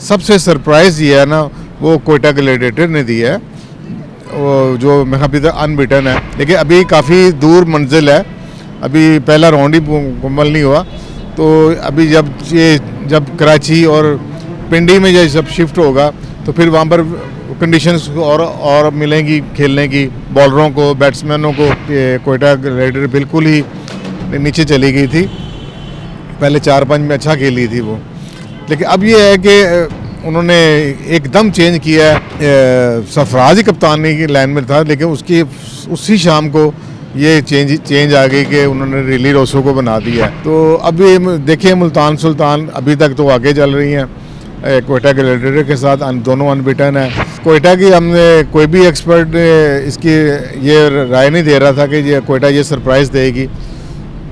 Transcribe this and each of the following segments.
सबसे सरप्राइज़ ये है ना, वो कोयटा ग्लैडिएटर ने दिया है, वो जो मैं अभी तक अनबिटन है। लेकिन अभी काफ़ी दूर मंजिल है, अभी पहला राउंड ही मुकम्मल नहीं हुआ। तो अभी जब कराची और पिंडी में जब शिफ्ट होगा तो फिर वहाँ पर कंडीशंस और मिलेंगी खेलने की बॉलरों को, बैट्समैनों को। कोयटा ग्लैडिएटर बिल्कुल ही नीचे चली गई थी, पहले 4-5 में अच्छा खेली थी वो, लेकिन अब ये है कि उन्होंने एकदम चेंज किया है। सरफराज ही कप्तानी की लाइन में था, लेकिन उसी शाम को ये चेंज आ गई कि उन्होंने रिली रोसो को बना दिया। तो अब ये देखिए, मुल्तान सुल्तान अभी तक तो आगे चल रही हैं कोयटा ग्लैडिएटर के साथ, दोनों अनबिटन है। कोयटा की हमने कोई भी एक्सपर्ट इसकी ये राय नहीं दे रहा था कि ये कोयटा ये सरप्राइज़ देगी।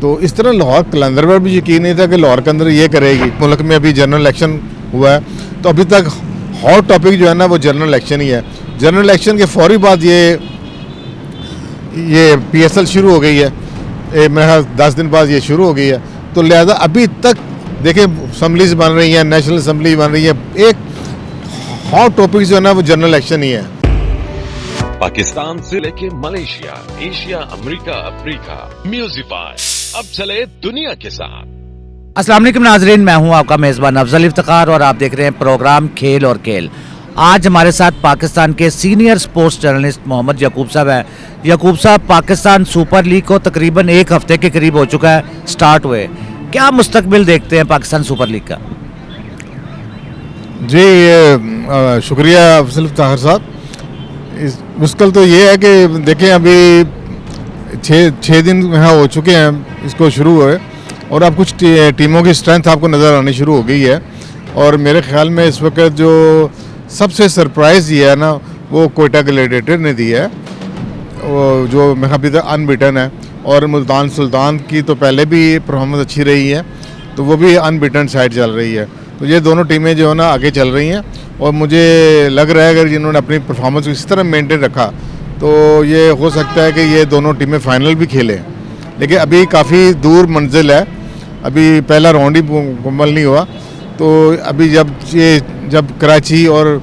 तो इस तरह लाहौर कलंदर पर भी यकीन नहीं था कि लाहौर के अंदर ये करेगी। मुल्क में अभी जनरल इलेक्शन हुआ है, तो अभी तक हॉट टॉपिक जो है ना वो जनरल इलेक्शन ही है। जनरल इलेक्शन के फौरी बाद ये PSL शुरू हो गई है, मेरा 10 दिन बाद ये शुरू हो गई है। तो लिहाजा अभी तक देखिए असम्बलीज बन रही हैं, नेशनल असम्बली बन रही है, एक हॉट टॉपिक जो है ना वो जनरल इलेक्शन ही है। पाकिस्तान से लेके मलेशिया, एशिया, अमेरिका, अफ्रीका, म्यूजिफाई अब चले दुनिया के साथ। अस्सलाम वालेकुम नाजरीन, मैं हूं आपका मेज़बान अफजल इफ्तिखार और आप देख रहे हैं प्रोग्राम खेल और खेल। आज हमारे साथ पाकिस्तान के सीनियर स्पोर्ट्स जर्नलिस्ट मोहम्मद यकूब साहब हैं। यकूब साहब, पाकिस्तान सुपर लीग को तकरीबन 1 हफ्ते के करीब हो चुका है स्टार्ट हुए, क्या मुस्तकबिल देखते हैं पाकिस्तान सुपर लीग का? जी शुक्रिया अफजल इफ्तिखार साहब। मुश्किल तो ये है कि देखें अभी 6 दिन यहाँ हो चुके हैं इसको शुरू हुए, और अब कुछ टीमों की स्ट्रेंथ आपको नज़र आनी शुरू हो गई है। और मेरे ख्याल में इस वक्त जो सबसे सरप्राइज़ ये है ना, वो कोयटा ग्लैडिएटर ने दिया है, वो जो मैं अभी तक अनबिटन है। और मुल्तान सुल्तान की तो पहले भी परफॉर्मेंस अच्छी रही है, तो वो भी अनबिटन साइड चल रही है। तो ये दोनों टीमें जो है ना आगे चल रही हैं, और मुझे लग रहा है अगर जिन्होंने अपनी परफॉर्मेंस को इस तरह मेंटेन रखा तो ये हो सकता है कि ये दोनों टीमें फाइनल भी खेलें। लेकिन अभी काफ़ी दूर मंजिल है, अभी पहला राउंड ही मुकम्मल नहीं हुआ। तो अभी जब कराची और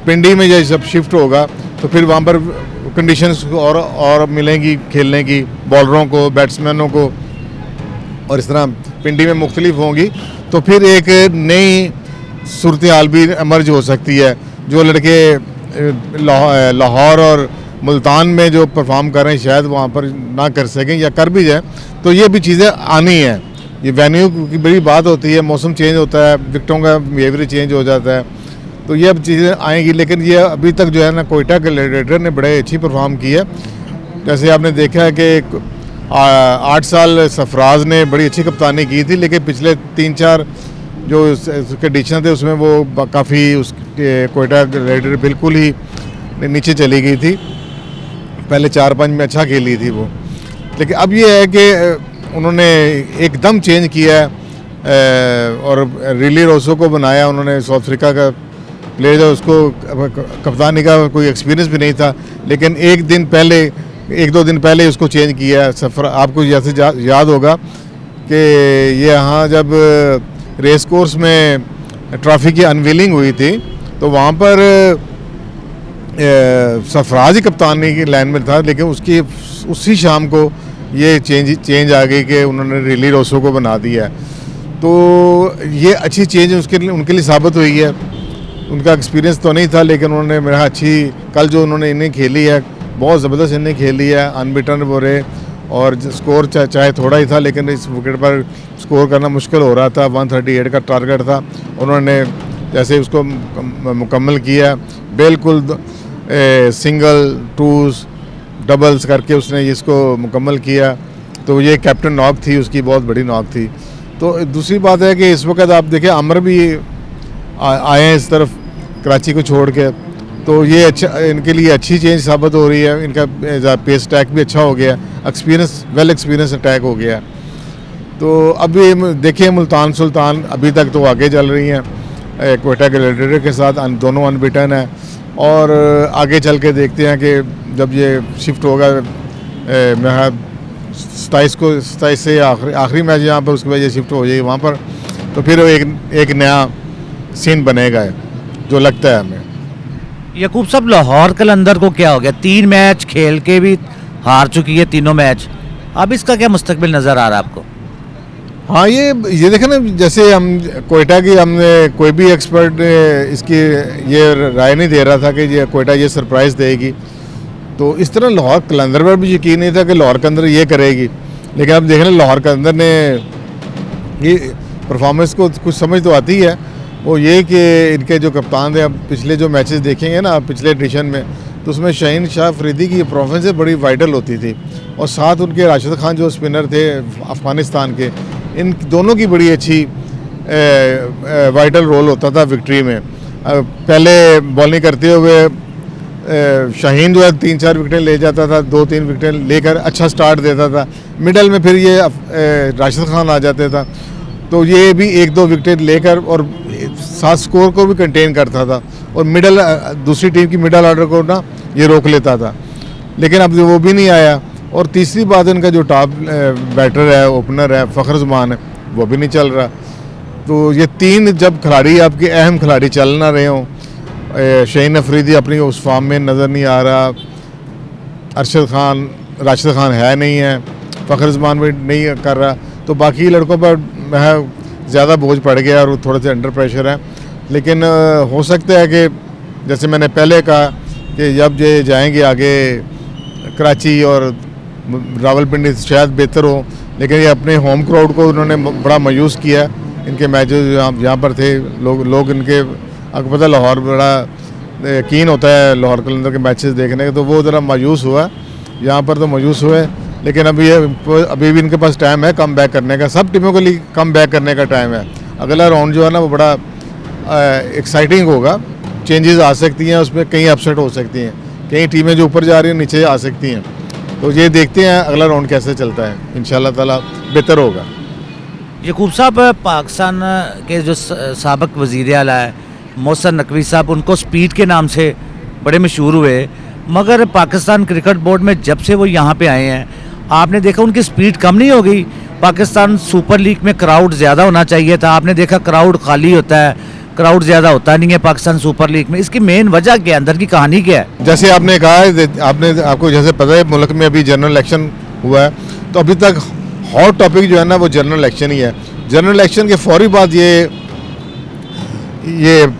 पिंडी में जब शिफ्ट होगा तो फिर वहाँ पर कंडीशंस और मिलेंगी खेलने की बॉलरों को, बैट्समैनों को, और इस तरह पिंडी में मुख्तलिफ होंगी। तो फिर एक नई सूरत हाल भी एमर्ज हो सकती है। जो लड़के लाहौर और मुल्तान में जो परफॉर्म कर रहे हैं शायद वहाँ पर ना कर सकें या कर भी जाए, तो ये भी चीज़ें आनी हैं। ये वेन्यू की बड़ी बात होती है, मौसम चेंज होता है, विकेटों का बिहेवियर चेंज हो जाता है, तो ये अब चीज़ें आएंगी। लेकिन ये अभी तक जो है ना कोयटा ग्लैडिएटर ने बड़े अच्छी परफॉर्म की है। जैसे आपने देखा है कि 8 साल सरफराज ने बड़ी अच्छी कप्तानी की थी, लेकिन पिछले 3-4 जो उसके एडिशन थे उसमें वो काफ़ी कोयटा ग्लैडिएटर बिल्कुल ही नीचे चली गई थी, पहले 4-5 में अच्छा खेली थी वो। लेकिन अब ये है कि उन्होंने एकदम चेंज किया है और रिली रोसो को बनाया उन्होंने, साउथ अफ्रीका का प्लेयर जो उसको कप्तानी का कोई एक्सपीरियंस भी नहीं था, लेकिन 1-2 दिन पहले उसको चेंज किया। आपको जैसे याद होगा कि ये यहाँ जब रेस कोर्स में ट्रॉफी की अनवीलिंग हुई थी तो वहाँ पर सरफराज ही कप्तानी की लाइन में था, लेकिन उसी शाम को ये चेंज आ गई कि उन्होंने रिली रोसो को बना दिया। तो ये अच्छी चेंज उनके लिए साबित हुई है। उनका एक्सपीरियंस तो नहीं था, लेकिन उन्होंने मेरा कल जो उन्होंने इनिंग खेली है बहुत ज़बरदस्त इनिंग खेली है, अनबिटन वो रहे। और स्कोर चाहे थोड़ा ही था, लेकिन इस विकेट पर स्कोर करना मुश्किल हो रहा था। 138 का टारगेट था, उन्होंने जैसे उसको मुकम्मल किया, बिल्कुल सिंगल, टूज, डबल्स करके उसने इसको मुकम्मल किया। तो ये कैप्टन नॉक थी उसकी, बहुत बड़ी नॉक थी। तो दूसरी बात है कि इस वक्त आप देखें अमर भी आए हैं इस तरफ कराची को छोड़ के, तो ये अच्छा इनके लिए अच्छी चेंज साबित हो रही है। इनका पेस अटैक भी अच्छा हो गया, वेल एक्सपीरियंस अटैक हो गया। तो अभी देखिए मुल्तान सुल्तान अभी तक तो आगे चल रही हैं कोयटा ग्लैडिएटर के साथ, दोनों अनबिटन है। और आगे चल के देखते हैं कि जब ये शिफ्ट होगा 27 से आखिरी मैच यहाँ पर, उसके बाद ये शिफ्ट हो जाएगी वहाँ पर, तो फिर एक नया सीन बनेगा। जो लगता है हमें। यकूब साहब, लाहौर कलंदर को क्या हो गया? 3 मैच खेल के भी हार चुकी है तीनों मैच। अब इसका क्या मुस्तकबिल नज़र आ रहा है आपको? हाँ, ये देखें ना, जैसे हम कोयटा की, हमने कोई भी एक्सपर्ट इसकी ये राय नहीं दे रहा था कि ये कोयटा ये सरप्राइज़ देगी, तो इस तरह लाहौर कलंदर पर भी यकीन नहीं था कि लाहौर कलंदर ये करेगी। लेकिन अब देख रहे हैं लाहौर कलंदर ने ये परफॉर्मेंस को कुछ समझ तो आती है। वो ये कि इनके जो कप्तान थे, अब पिछले जो मैचेस देखेंगे ना पिछले एडिशन में, तो उसमें शाहीन शाह अफरीदी की परफॉर्मेंस बड़ी वाइटल होती थी, और साथ उनके राशिद खान जो स्पिनर थे अफ़गानिस्तान के, इन दोनों की बड़ी अच्छी वाइटल रोल होता था विक्ट्री में। पहले बॉलिंग करते हुए शाहीन जो है 3-4 विकेटें ले जाता था, 2-3 विकेटें लेकर अच्छा स्टार्ट देता था। मिडल में फिर ये राशिद खान आ जाते था, तो ये भी 1-2 विकेट लेकर और साथ स्कोर को भी कंटेन करता था, और मिडल दूसरी टीम की मिडल ऑर्डर को ना ये रोक लेता था। लेकिन अब वो भी नहीं आया। और तीसरी बात, इनका जो टॉप बैटर है, ओपनर है फ़खर जमान है, वो भी नहीं चल रहा। तो ये 3 जब खिलाड़ी आपके अहम खिलाड़ी चल ना रहे हों, शाहीन अफरीदी अपनी उस फॉर्म में नज़र नहीं आ रहा, राशिद खान है नहीं है, फ़खर जमान भी नहीं कर रहा, तो बाकी लड़कों पर ज़्यादा बोझ पड़ गया और थोड़े से अंडर प्रेशर है। लेकिन हो सकता है कि जैसे मैंने पहले कहा कि जब ये जाएंगे आगे कराची और रावलपिंडी शायद बेहतर हो, लेकिन ये अपने होम क्राउड को उन्होंने बड़ा मायूस किया। इनके मैचेस यहाँ पर थे, लोग इनके, आपको पता लाहौर बड़ा कीन होता है लाहौर कलंदर के मैचेस देखने का, तो वो ज़रा मायूस हुआ, यहाँ पर तो मायूस हुए। लेकिन अभी भी इनके पास टाइम है कम बैक करने का, सब टीमों के लिए कम बैक करने का टाइम है। अगला राउंड जो है ना वो बड़ा एक्साइटिंग होगा, चेंजेस आ सकती हैं उसमें, कई अपसेट हो सकती हैं, कई टीमें जो ऊपर जा रही हैं नीचे आ सकती हैं। तो ये देखते हैं अगला राउंड कैसे चलता है, इंशाल्लाह ताला बेहतर होगा। यकूब साहब, पाकिस्तान के जो साबिक वज़ीर आला है मोहसिन नकवी साहब, उनको स्पीड के नाम से बड़े मशहूर हुए, मगर पाकिस्तान क्रिकेट बोर्ड में जब से वो यहाँ पे आए हैं, आपने देखा उनकी स्पीड कम नहीं हो गई। पाकिस्तान सुपर लीग में क्राउड ज़्यादा होना चाहिए था, आपने देखा क्राउड खाली होता है, क्राउड ज़्यादा होता नहीं है पाकिस्तान सुपर लीग में। इसकी मेन वजह क्या है, अंदर की कहानी क्या है? जैसे आपने कहा है, आपको जैसे पता है मुल्क में अभी जनरल इलेक्शन हुआ है, तो अभी तक हॉट टॉपिक जो है ना वो जनरल इलेक्शन ही है। जनरल इलेक्शन के फौरी बाद ये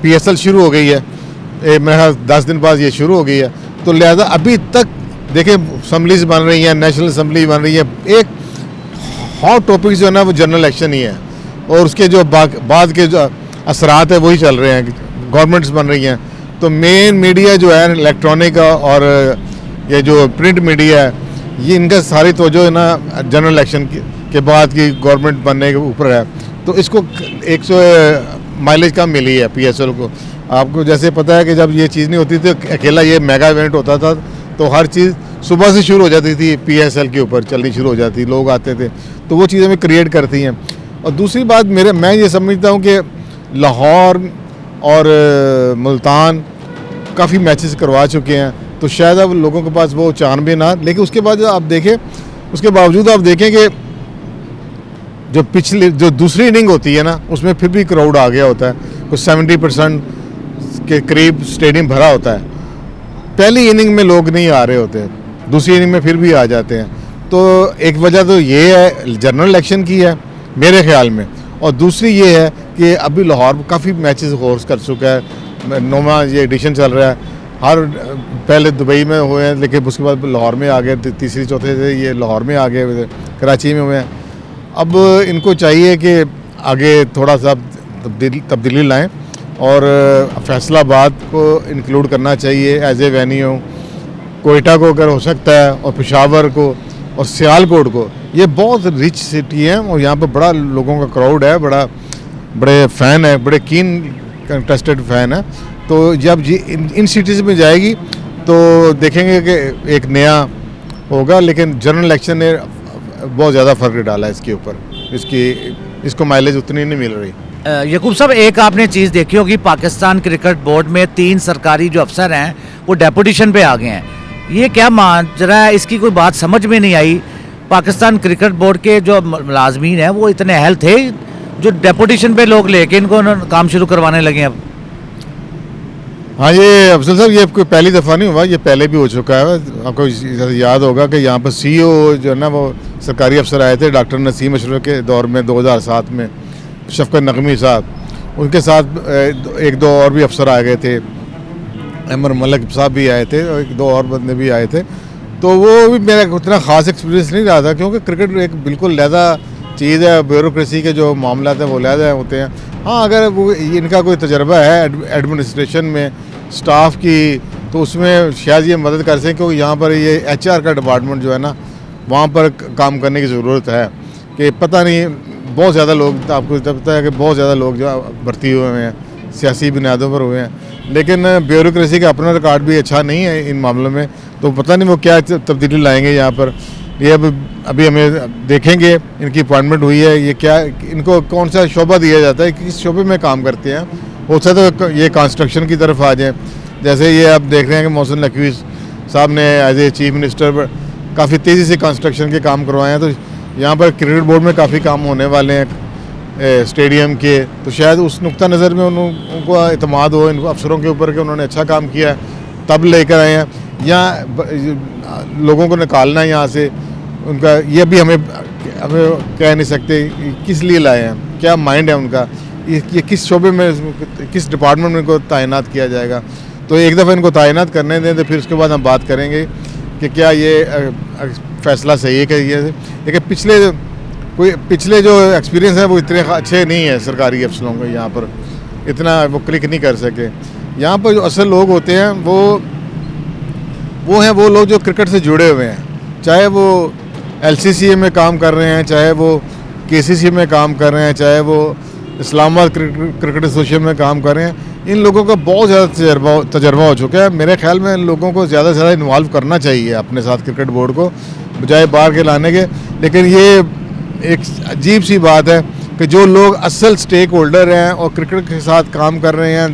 PSL शुरू हो गई है, मेरा 10 दिन बाद ये शुरू हो गई है। तो लिहाजा अभी तक देखिए असम्बलीज बन रही हैं, नेशनल असम्बली बन रही है, एक हॉट टॉपिक जो है ना वो जनरल इलेक्शन ही है, और उसके जो बाद के जो असरात है वही चल रहे हैं, गवर्नमेंट्स बन रही हैं। तो मेन मीडिया जो है इलेक्ट्रॉनिक और ये जो प्रिंट मीडिया है, ये इनका सारी तवज्जो है ना जनरल इलेक्शन के बाद की गवर्नमेंट बनने के ऊपर है। तो इसको 100 माइलेज कम मिली है PSL को। आपको जैसे पता है कि जब ये चीज़ नहीं होती थी, अकेला ये मेगा इवेंट होता था, तो हर चीज़ सुबह से शुरू हो जाती थी, PSL के ऊपर चलनी शुरू हो जाती, लोग आते थे, तो वो चीज़ें हमें क्रिएट करती हैं। और दूसरी बात मैं ये समझता हूँ कि लाहौर और मुल्तान काफ़ी मैचेस करवा चुके हैं, तो शायद अब लोगों के पास वो चान भी ना। लेकिन उसके बाद आप देखें, उसके बावजूद आप देखें कि जो दूसरी इनिंग होती है ना, उसमें फिर भी क्राउड आ गया होता है, कुछ 70% के करीब स्टेडियम भरा होता है। पहली इनिंग में लोग नहीं आ रहे होते, दूसरी इनिंग में फिर भी आ जाते हैं। तो एक वजह तो ये है जनरल इलेक्शन की है मेरे ख्याल में, और दूसरी ये है कि अभी लाहौर काफ़ी मैचेस होस्ट कर चुका है, 9वां ये एडिशन चल रहा है। पहले दुबई में हुए हैं, लेकिन उसके बाद लाहौर में आ गए, तीसरी चौथे से ये लाहौर में आ गए, कराची में हुए हैं। अब इनको चाहिए कि आगे थोड़ा सा तब्दीली लाएं, और फैसलाबाद को इंक्लूड करना चाहिए एज ए वेन्यू, कोयटा को अगर हो सकता है, और पेशावर को और सियालकोट को। ये बहुत रिच सिटी है और यहाँ पर बड़ा लोगों का क्राउड है, बड़े फ़ैन है, बड़े कीन कंटेस्टेड फ़ैन है। तो जब ये इन सिटीज़ में जाएगी तो देखेंगे कि एक नया होगा। लेकिन जनरल इलेक्शन ने बहुत ज़्यादा फ़र्क डाला है इसके ऊपर, इसको माइलेज उतनी नहीं मिल रही। यकूब साहब, एक आपने चीज़ देखी होगी, पाकिस्तान क्रिकेट बोर्ड में 3 सरकारी जो अफसर हैं वो डेपुटेशन पे आ गए हैं। ये क्या माजरा है, इसकी कोई बात समझ में नहीं आई। पाकिस्तान क्रिकेट बोर्ड के जो मुलाजमीन हैं वो इतने अहल थे जो डेपुटेशन पे लोग लेके इनको काम शुरू करवाने लगे। अब हाँ, ये अफजल साहब ये कोई पहली दफ़ा नहीं हुआ, ये पहले भी हो चुका है। आपको याद होगा कि यहाँ पर CEO जो है ना वो सरकारी अफसर आए थे डॉक्टर नसीम अशरफ के दौर में 2007 में, शफकत नकवी साहब, उनके साथ एक दो और भी अफसर आ गए थे, अमर मलिक साहब भी आए थे और एक दो और बंदे भी आए थे। तो वो भी मेरा उतना ख़ास एक्सपीरियंस नहीं रहा था, क्योंकि क्रिकेट एक बिल्कुल लहदा चीज़ है, ब्यूरोक्रेसी के जो मामला है वो लहदा होते हैं। हाँ, अगर वो इनका कोई तजर्बा है एडमिनिस्ट्रेशन में स्टाफ की, तो उसमें शायद ये मदद कर सकें, क्योंकि यहाँ पर ये HR का डिपार्टमेंट जो है ना वहाँ पर काम करने की ज़रूरत है। कि पता नहीं बहुत ज़्यादा लोग, आपको पता है कि बहुत ज़्यादा लोग जो भर्ती हुए हैं सियासी बुनियादों पर हुए हैं, लेकिन ब्यूरोक्रेसी का अपना रिकॉर्ड भी अच्छा नहीं है इन मामलों में। तो पता नहीं वो क्या तब्दीली लाएंगे यहाँ पर। ये अभी हमें देखेंगे, इनकी अपॉइंटमेंट हुई है, ये क्या इनको कौन सा शोबा दिया जाता है, किस शोबे में काम करते हैं। हो सकता तो ये कंस्ट्रक्शन की तरफ आ जाए, जैसे ये आप देख रहे हैं कि मोहसिन नकवी साहब ने एज ए चीफ मिनिस्टर काफ़ी तेज़ी से कंस्ट्रक्शन के काम करवाए हैं। तो यहाँ पर क्रिकेट बोर्ड में काफ़ी काम होने वाले हैं स्टेडियम के, तो शायद उस नुक्ता नज़र में उनको एतमाद हो इन अफसरों के ऊपर कि उन्होंने अच्छा काम किया तब लेकर आए हैं। या लोगों को निकालना है यहाँ से, उनका ये भी हमें कह नहीं सकते किस लिए लाए हैं, क्या माइंड है उनका, ये किस शोबे में, किस डिपार्टमेंट में इनको तैनात किया जाएगा। तो एक दफ़ा इनको तैनात करने दें, तो फिर उसके बाद हम बात करेंगे कि क्या ये फ़ैसला सही है कि ये। लेकिन पिछले जो एक्सपीरियंस है वो इतने अच्छे नहीं है सरकारी अफसरों को, यहाँ पर इतना वो क्लिक नहीं कर सके। यहाँ पर जो असल लोग होते हैं वो लोग जो क्रिकेट से जुड़े हुए हैं, चाहे वो LCCA में काम कर रहे हैं, चाहे वो KCC में काम कर रहे हैं, चाहे वो इस्लामाबाद क्रिकेट एसोसिएशन में काम कर रहे हैं। इन लोगों का बहुत ज़्यादा तजर्बा हो चुका है। मेरे ख्याल में इन लोगों को ज़्यादा से ज़्यादा इन्वॉल्व करना चाहिए अपने साथ क्रिकेट बोर्ड को, बजाय बाहर के लाने के। लेकिन ये एक अजीब सी बात है कि जो लोग असल स्टेक होल्डर हैं और क्रिकेट के साथ काम कर रहे हैं,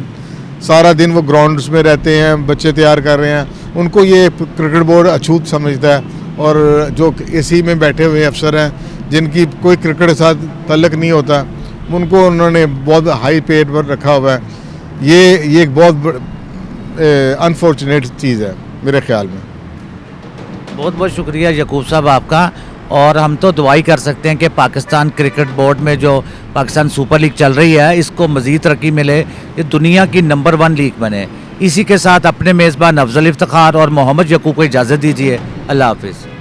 सारा दिन वो ग्राउंड्स में रहते हैं, बच्चे तैयार कर रहे हैं, उनको ये क्रिकेट बोर्ड अछूत समझता है। और जो AC में बैठे हुए अफसर हैं जिनकी कोई क्रिकेट के साथ तल्लक नहीं होता, उनको उन्होंने बहुत हाई पेड पर रखा हुआ है। ये एक बहुत अनफॉर्चुनेट चीज़ है मेरे ख्याल में। बहुत बहुत शुक्रिया यकूब साहब आपका। और हम तो दुआई कर सकते हैं कि पाकिस्तान क्रिकेट बोर्ड में जो पाकिस्तान सुपर लीग चल रही है इसको मज़ीद तरक्की मिले, ये दुनिया की नंबर 1 लीग बने। इसी के साथ अपने मेज़बान अफजल इफ्तिखार और मोहम्मद यकूब को इजाज़त दीजिए। अल्लाह हाफिज़।